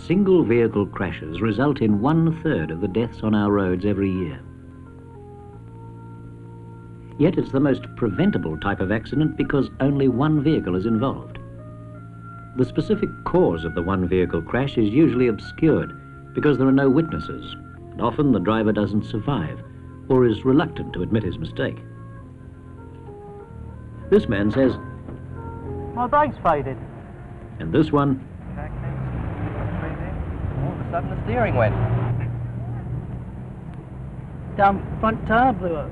single vehicle crashes result in 1/3 of the deaths on our roads every year. Yet it's the most preventable type of accident because only one vehicle is involved. The specific cause of the one vehicle crash is usually obscured because there are no witnesses, and often the driver doesn't survive or is reluctant to admit his mistake. This man says, "My brake's faded." And this one, All of a sudden the steering went. Damn front tyre blew out.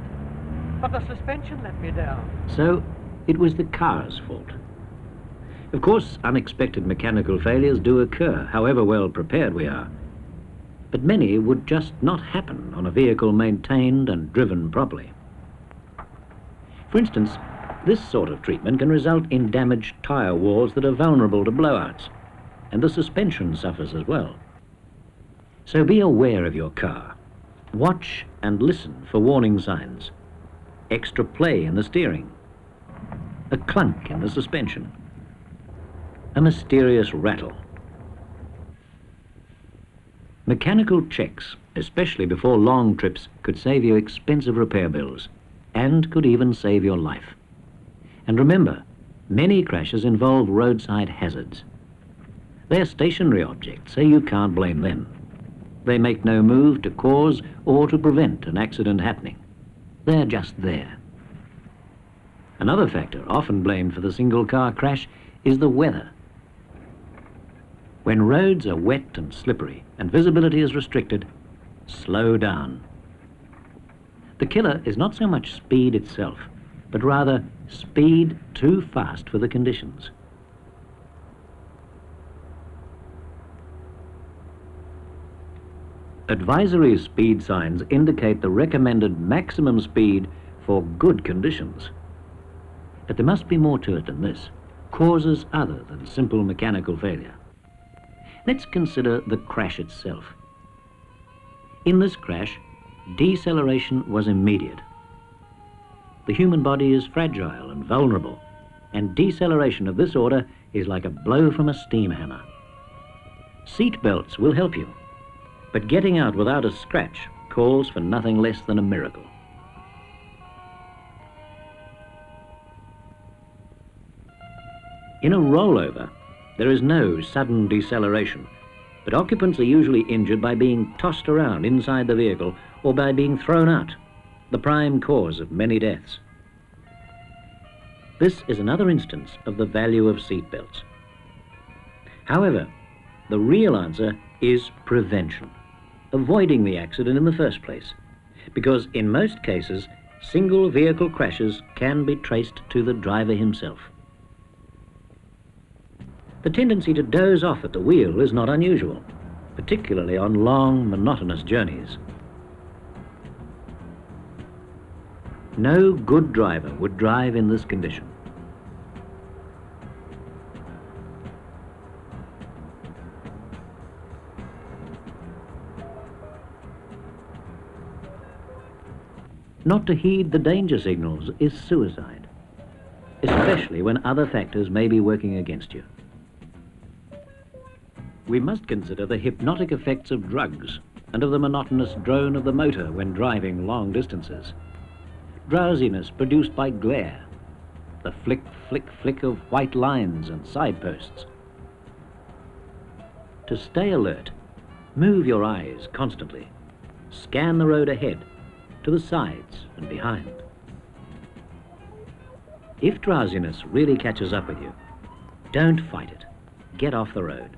But the suspension let me down. so it was the car's fault. Of course, unexpected mechanical failures do occur, however well prepared we are. But many would just not happen on a vehicle maintained and driven properly. For instance, this sort of treatment can result in damaged tyre walls that are vulnerable to blowouts, and the suspension suffers as well. So be aware of your car. Watch and listen for warning signs. Extra play in the steering. A clunk in the suspension. A mysterious rattle. Mechanical checks, especially before long trips, could save you expensive repair bills and could even save your life. And remember, many crashes involve roadside hazards. They're stationary objects, so you can't blame them. They make no move to cause or to prevent an accident happening. They're just there. Another factor often blamed for the single car crash is the weather. When roads are wet and slippery and visibility is restricted, slow down. The killer is not so much speed itself, but rather speed too fast for the conditions. Advisory speed signs indicate the recommended maximum speed for good conditions. But there must be more to it than this, causes other than simple mechanical failure. Let's consider the crash itself. In this crash, deceleration was immediate. The human body is fragile and vulnerable, and deceleration of this order is like a blow from a steam hammer. Seat belts will help you, but getting out without a scratch calls for nothing less than a miracle. In a rollover, there is no sudden deceleration, but occupants are usually injured by being tossed around inside the vehicle or by being thrown out, the prime cause of many deaths. This is another instance of the value of seat belts. However, the real answer is prevention, avoiding the accident in the first place, because in most cases, single vehicle crashes can be traced to the driver himself. The tendency to doze off at the wheel is not unusual, particularly on long, monotonous journeys. No good driver would drive in this condition. Not to heed the danger signals is suicide, especially when other factors may be working against you. We must consider the hypnotic effects of drugs and of the monotonous drone of the motor when driving long distances. Drowsiness produced by glare, the flick, flick, flick of white lines and signposts. To stay alert, move your eyes constantly. Scan the road ahead, to the sides and behind. If drowsiness really catches up with you, don't fight it. Get off the road.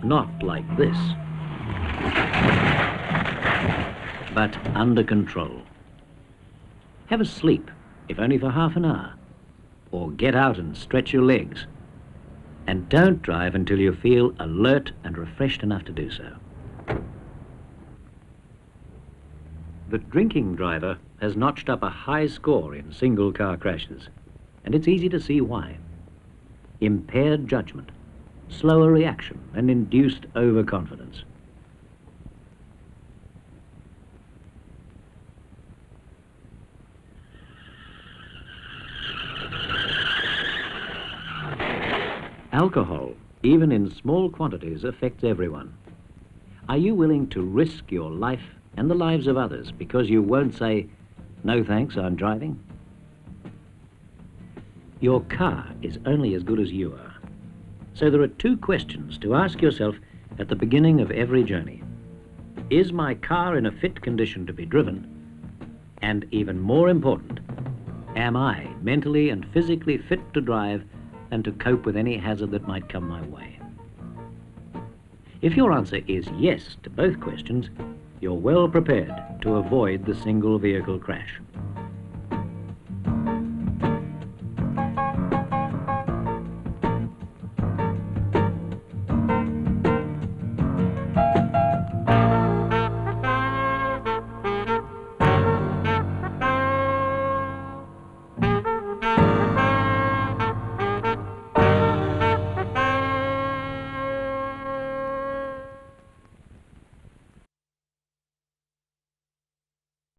Not like this, but under control. Have a sleep, if only for half an hour, or get out and stretch your legs. And don't drive until you feel alert and refreshed enough to do so. The drinking driver has notched up a high score in single car crashes, and it's easy to see why. Impaired judgment, slower reaction, and induced overconfidence. Alcohol even in small quantities, affects everyone. Are you willing to risk your life and the lives of others because you won't say, "No thanks, I'm driving"? Your car is only as good as you are. So there are two questions to ask yourself at the beginning of every journey. Is my car in a fit condition to be driven? And even more important, am I mentally and physically fit to drive and to cope with any hazard that might come my way? If your answer is yes to both questions, you're well prepared to avoid the single vehicle crash.